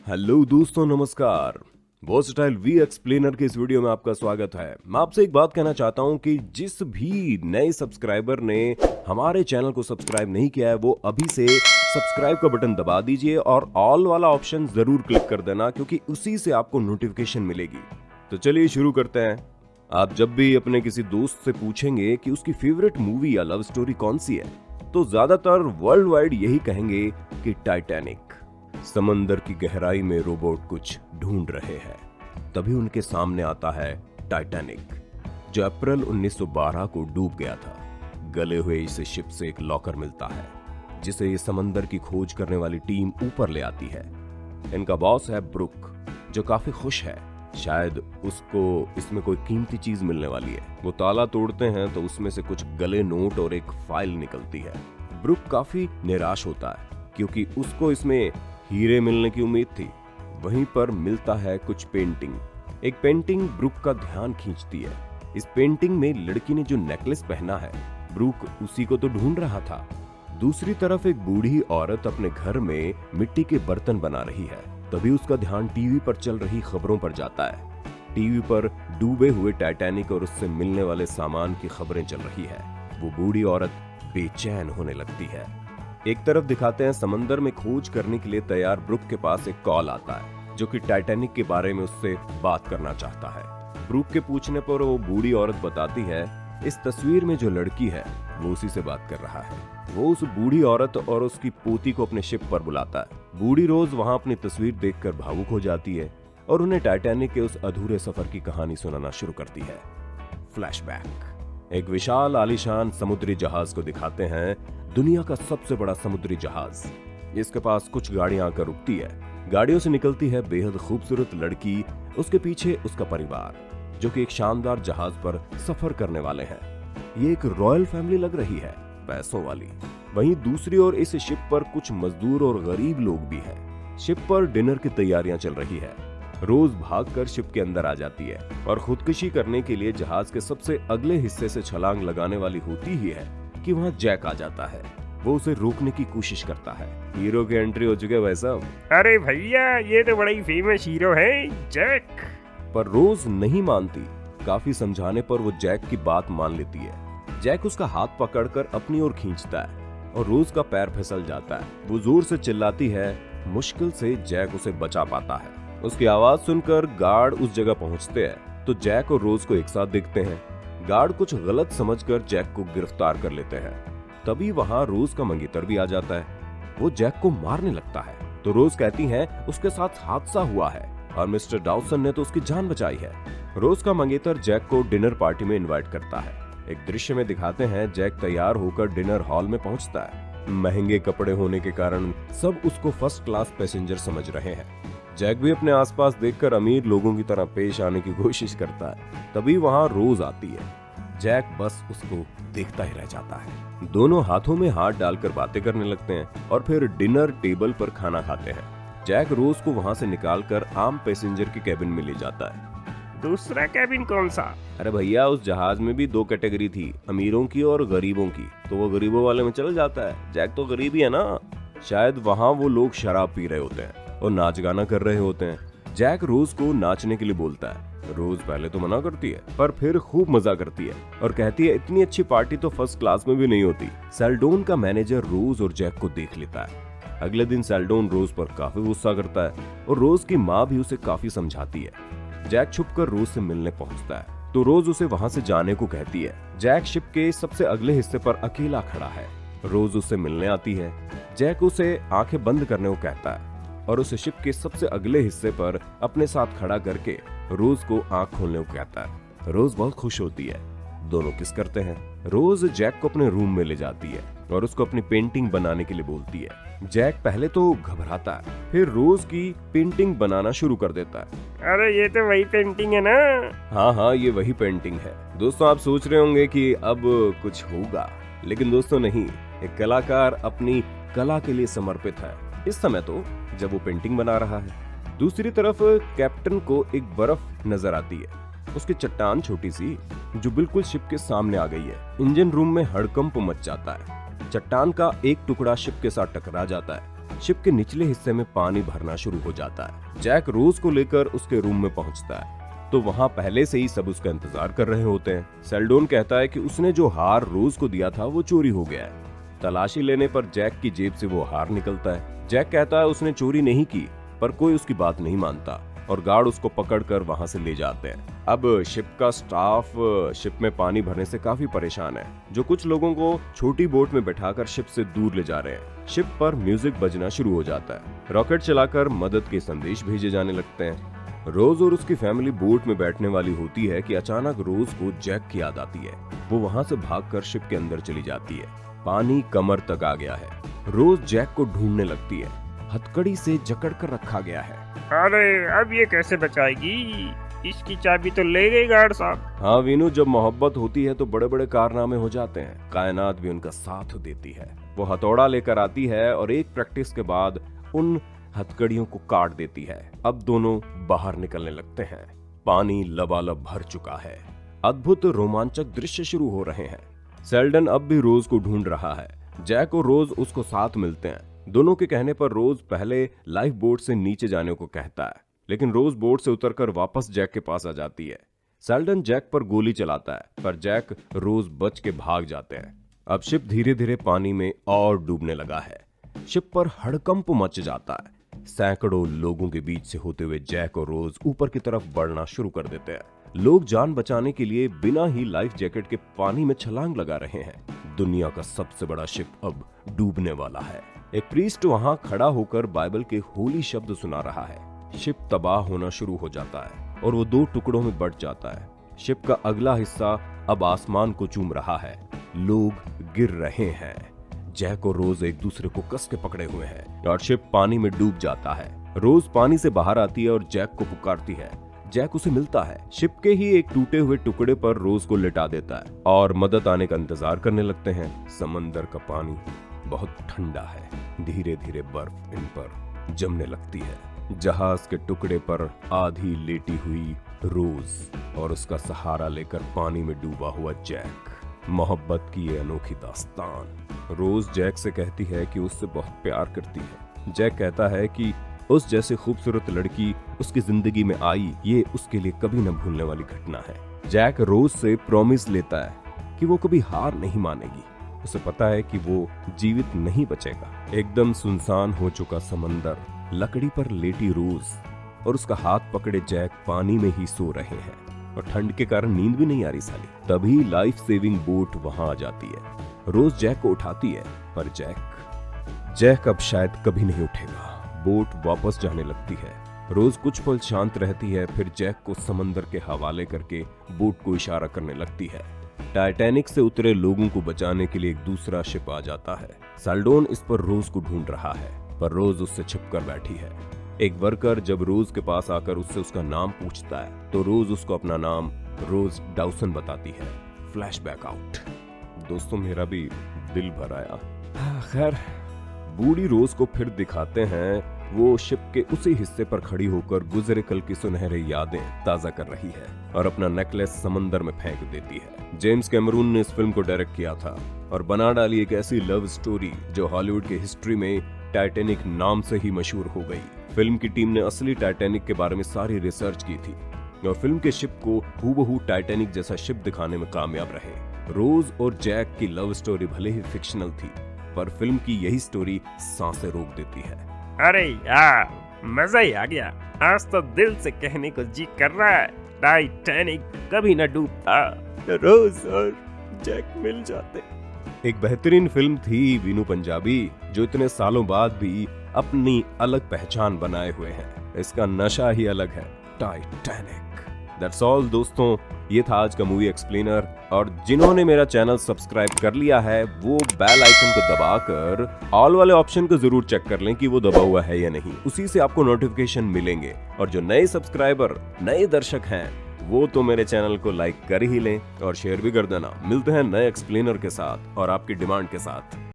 Hello दोस्तों, नमस्कार। Versatile we explainer के इस वीडियो में आपका स्वागत है। मैं आपसे एक बात कहना चाहता हूं कि जिस भी नए सब्सक्राइबर ने हमारे चैनल को सब्सक्राइब नहीं किया है वो अभी से सब्सक्राइब का बटन दबा दीजिए और ऑल वाला ऑप्शन जरूर क्लिक कर देना, क्योंकि उसी से आपको नोटिफिकेशन मिलेगी। तो चलिए शुरू करते हैं। आप जब भी अपने किसी दोस्त से पूछेंगे कि उसकी फेवरेट मूवी या लव स्टोरी कौन सी है, तो ज्यादातर वर्ल्ड वाइड यही कहेंगे कि टाइटैनिक। समंदर की गहराई में रोबोट कुछ ढूंढ रहे हैं, तभी उनके सामने आता है टाइटैनिक, जो अप्रैल 1912 को डूब गया था। गले हुए इस शिप से एक लॉकर मिलता है, जिसे ये समंदर की खोज करने वाली टीम ऊपर ले आती है। इनका बॉस है ब्रुक, जो काफी खुश है, शायद उसको इसमें कोई कीमती चीज मिलने वाली है। वो ताला तोड़ते हैं तो उसमें से कुछ गले नोट और एक फाइल निकलती है। ब्रुक काफी निराश होता है, क्योंकि उसको इसमें हीरे मिलने की उम्मीद थी। वहीं पर मिलता है कुछ पेंटिंग। एक पेंटिंग ब्रुक का ध्यान खींचती है। इस पेंटिंग में लड़की ने जो नेकलेस पहना है, ब्रुक उसी को तो ढूंढ रहा था। दूसरी तरफ एक बूढ़ी औरत अपने घर में मिट्टी के बर्तन बना रही है। तभी उसका ध्यान टीवी पर चल रही खबरों पर जाता है। टीवी पर डूबे हुए टाइटैनिक और उससे मिलने वाले सामान की खबरें चल रही है। वो बूढ़ी औरत बेचैन होने लगती है। एक तरफ दिखाते हैं समंदर में खोज करने के लिए तैयार ब्रुक के पास एक कॉल आता है, जो कि टाइटैनिक के बारे में उससे बात करना चाहता है। ब्रुक के पूछने पर वो बूढ़ी औरत बताती है, इस तस्वीर में जो लड़की है वो उसी से बात कर रहा है। वो उस बूढ़ी औरत और उसकी पोती को अपने शिप पर बुलाता है। बूढ़ी रोज वहां अपनी तस्वीर देखकर भावुक हो जाती है और उन्हें टाइटैनिक के उस अधूरे सफर की कहानी सुनाना शुरू करती है। फ्लैशबैक। एक विशाल आलीशान समुद्री जहाज को दिखाते हैं, दुनिया का सबसे बड़ा समुद्री जहाज। इसके पास कुछ गाड़ियां आकर रुकती है। गाड़ियों से निकलती है बेहद खूबसूरत लड़की, उसके पीछे उसका परिवार, जो कि एक शानदार जहाज पर सफर करने वाले हैं। ये एक रॉयल फैमिली लग रही है, पैसों वाली। वहीं दूसरी ओर इस शिप पर कुछ मजदूर और गरीब लोग भी हैं। शिप पर डिनर की तैयारियां चल रही है। रोज भागकर शिप के अंदर आ जाती है और खुदकुशी करने के लिए जहाज के सबसे अगले हिस्से से छलांग लगाने वाली होती ही है कि वहाँ जैक आ जाता है। वो उसे रोकने की कोशिश करता है। हीरो की एंट्री हो चुके भाई साहब। अरे भैया, ये तो बड़ा ही फेमस हीरो है, जैक। पर रोज नहीं मानती। काफी समझाने पर वो जैक की बात मान लेती है। जैक उसका हाथ पकड़कर अपनी ओर खींचता है और रोज का पैर फिसल जाता है। वो जोर से चिल्लाती है। मुश्किल से जैक उसे बचा पाता है। उसकी आवाज सुनकर गार्ड उस जगह पहुंचते हैं तो जैक और रोज को एक साथ देखते हैं। गार्ड कुछ गलत समझकर जैक को गिरफ्तार कर लेते हैं। तभी वहां रोज का मंगेतर भी आ जाता है। वो जैक को मारने लगता है तो रोज कहती है उसके साथ हादसा हुआ है और मिस्टर डाउसन ने तो उसकी जान बचाई है। रोज का मंगेतर जैक को डिनर पार्टी में इनवाइट करता है। एक दृश्य में दिखाते हैं जैक तैयार होकर डिनर हॉल में पहुंचता है। महंगे कपड़े होने के कारण सब उसको फर्स्ट क्लास पैसेंजर समझ रहे हैं। जैक भी अपने आसपास देखकर अमीर लोगों की तरह पेश आने की कोशिश करता है। तभी वहां रोज आती है। जैक बस उसको देखता ही रह जाता है। दोनों हाथों में हाथ डालकर बातें करने लगते हैं और फिर डिनर टेबल पर खाना खाते हैं। जैक रोज को वहां से निकालकर आम पैसेंजर के कैबिन में ले जाता है। दूसरा कैबिन कौन सा? अरे भैया, उस जहाज में भी दो कैटेगरी थी, अमीरों की और गरीबों की। तो वो गरीबों वाले में चल जाता है। जैक तो गरीब ही है ना। शायद वहाँ वो लोग शराब पी रहे होते हैं और नाच गाना कर रहे होते हैं। जैक रोज को नाचने के लिए बोलता है। रोज पहले तो मना करती है, पर फिर खूब मजा करती है और कहती है इतनी अच्छी पार्टी तो फर्स्ट क्लास में भी नहीं होती। सेल्डोन का मैनेजर रोज और जैक को देख लेता है। अगले दिन सेल्डोन रोज पर काफी गुस्सा करता है और रोज की माँ भी उसे काफी समझाती है। जैक छुपकर रोज से मिलने पहुंचता है तो रोज उसे वहां से जाने को कहती है। जैक शिप के सबसे अगले हिस्से पर अकेला खड़ा है। रोज उससे मिलने आती है। जैक उसे आंखें बंद करने को कहता है और उसे शिप के सबसे अगले हिस्से पर अपने साथ खड़ा करके रोज को आंख खोलने को कहता है। रोज बहुत खुश होती है। दोनों किस करते हैं। रोज जैक को अपने रूम में ले जाती है और उसको अपनी पेंटिंग बनाने के लिए बोलती है। जैक पहले तो घबराता है, फिर रोज की पेंटिंग बनाना शुरू कर देता है। अरे ये तो वही पेंटिंग है ना? हाँ, ये वही पेंटिंग है। दोस्तों, आप सोच रहे होंगे कि अब कुछ होगा, लेकिन दोस्तों नहीं। एक कलाकार अपनी कला के लिए समर्पित है इस समय तो, जब वो पेंटिंग बना रहा है। दूसरी तरफ कैप्टन को एक बर्फ नजर आती है। उसकी चट्टान छोटी सी, जो बिल्कुल शिप के सामने आ गई है। इंजन रूम में हड़कंप मच जाता है। चट्टान का एक टुकड़ा शिप के साथ टकरा जाता है शिप के निचले हिस्से में पानी भरना शुरू हो जाता है। जैक रोज को लेकर उसके रूम में पहुंचता है तो वहां पहले से ही सब उसका इंतजार कर रहे होते हैं। सेल्डोन कहता है कि उसने जो हार रोज को दिया था वो चोरी हो गया है। तलाशी लेने पर जैक की जेब से वो हार निकलता है। जैक कहता है उसने चोरी नहीं की, पर कोई उसकी बात नहीं मानता और गार्ड उसको पकड़कर वहां से ले जाते हैं। अब शिप का स्टाफ शिप में पानी भरने से काफी परेशान है, जो कुछ लोगों को छोटी बोट में बैठाकर शिप से दूर ले जा रहे हैं। शिप पर म्यूजिक बजना शुरू हो जाता है। रॉकेट चलाकर मदद के संदेश भेजे जाने लगते हैं। रोज और उसकी फैमिली बोट में बैठने वाली होती है कि अचानक रोज को जैक की याद आती है। वो वहां से भागकर शिप के अंदर चली जाती है। पानी कमर तक आ गया है। रोज जैक को ढूंढने लगती है। हथकड़ी से जकड़ कर रखा गया है। अरे अब ये कैसे बचाएगी? इसकी चाबी तो ले गई गार्ड साहब। हाँ वीनू, जब मोहब्बत होती है तो बड़े बड़े कारनामे हो जाते हैं। कायनात भी उनका साथ देती है। वो हथौड़ा लेकर आती है और एक प्रैक्टिस के बाद उन हथकड़ियों को काट देती है। अब दोनों बाहर निकलने लगते हैं। पानी लबालब भर चुका है। अद्भुत रोमांचक दृश्य शुरू हो रहे हैं। सेल्डन अब भी रोज को ढूंढ रहा है। जैक और रोज उसको साथ मिलते हैं। दोनों के कहने पर रोज पहले लाइफ बोट से नीचे जाने को कहता है, लेकिन रोज बोट से उतरकर वापस जैक के पास आ जाती है। सेल्डन जैक पर गोली चलाता है, पर जैक रोज बच के भाग जाते हैं। अब शिप धीरे धीरे पानी में और डूबने लगा है। शिप पर हड़कंप मच जाता है। सैकड़ों लोगों के बीच से होते हुए जैक और रोज ऊपर की तरफ बढ़ना शुरू कर देते हैं। लोग जान बचाने के लिए बिना ही लाइफ जैकेट के पानी में छलांग लगा रहे हैं। दुनिया का सबसे बड़ा शिप अब डूबने वाला है। एक प्रीस्ट वहां खड़ा होकर बाइबल के होली शब्द सुना रहा है। शिप तबाह होना शुरू हो जाता है और वो दो टुकड़ों में बंट जाता है। शिप का अगला हिस्सा अब आसमान को चूम रहा है। लोग गिर रहे हैं। जैक और रोज एक दूसरे को कस के पकड़े हुए हैं और शिप पानी में डूब जाता है। रोज पानी से बाहर आती है और जैक को पुकारती है। जैक उसे मिलता है। शिप के ही एक टूटे हुए टुकड़े पर रोज को लिटा देता है और मदद आने का इंतजार करने लगते हैं। समंदर का पानी बहुत ठंडा है। धीरे धीरे बर्फ इन पर जमने लगती है। जहाज के टुकड़े पर आधी लेटी हुई रोज और उसका सहारा लेकर पानी में डूबा हुआ जैक। मोहब्बत की ये अनोखी दास्तान। रोज जैक से कहती है कि उससे बहुत प्यार करती है। जैक कहता है कि उस जैसे खूबसूरत लड़की उसकी जिंदगी में आई, ये उसके लिए कभी न भूलने वाली घटना है। जैक रोज से प्रॉमिस लेता है कि वो कभी हार नहीं मानेगी। उसे पता है कि वो जीवित नहीं बचेगा। एकदम सुनसान हो चुका समंदर, लकड़ी पर लेटी रोज और उसका हाथ पकड़े जैक पानी में ही सो रहे हैं और ठंड के कारण नींद भी नहीं आ रही साली। तभी लाइफ सेविंग बोट वहां आ जाती है। रोज जैक को उठाती है, पर जैक अब शायद कभी नहीं उठेगा। बोट वापस जाने लगती है। रोज कुछ पल शांत रहती है, फिर जैक को समंदर के हवाले करके बोट को इशारा करने लगती है। टाइटैनिक से उतरे लोगों को बचाने के लिए एक दूसरा शिप आ जाता है। सेल्डोन इस पर रोज को ढूंढ रहा है, पर रोज उससे छिपकर बैठी है। एक वर्कर जब रोज के पास आकर उससे उसका नाम पूछता है तो रोज उसको अपना नाम रोज डाउसन बताती है। Flashback out. दोस्तों, मेरा भी दिल भर आया। खैर, बूढ़ी रोज को फिर दिखाते हैं। वो शिप के उसी हिस्से पर खड़ी होकर गुजरे कल की सुनहरी यादें ताजा कर रही है और अपना नेकलेस समंदर में फेंक देती है। जेम्स कैमरून ने इस फिल्म को डायरेक्ट किया था और बना डाली एक ऐसी लव स्टोरी जो हॉलीवुड की हिस्ट्री में टाइटैनिक नाम से ही मशहूर हो गई। फिल्म की टीम ने असली टाइटैनिक के बारे में सारी रिसर्च की थी और फिल्म के शिप को हूबहू टाइटैनिक जैसा शिप दिखाने में कामयाब रहे। रोज और जैक की लव स्टोरी भले ही फिक्शनल थी, पर फिल्म की यही स्टोरी सांसें रोक देती है। अरे यार, मजा ही आ गया। आज तो दिल से कहने को जी कर रहा है, टाइटैनिक कभी न डूबता, रोज और जैक मिल जाते। एक बेहतरीन फिल्म थी वीनू पंजाबी, जो इतने सालों बाद भी अपनी अलग पहचान बनाए हुए है। इसका नशा ही अलग है। टाइटैनिक। दैट्स ऑल दोस्तों, ये था आज का मूवी एक्सप्लेनर। और जिन्होंने मेरा चैनल सब्सक्राइब कर लिया है वो बेल आइकन को दबाकर ऑल वाले ऑप्शन को जरूर चेक कर लें कि वो दबा हुआ है या नहीं। उसी से आपको नोटिफिकेशन मिलेंगे। और जो नए सब्सक्राइबर, नए दर्शक हैं, वो तो मेरे चैनल को लाइक कर ही लें और शेयर भी कर देना। मिलते हैं नए एक्सप्लेनर के साथ और आपकी डिमांड के साथ।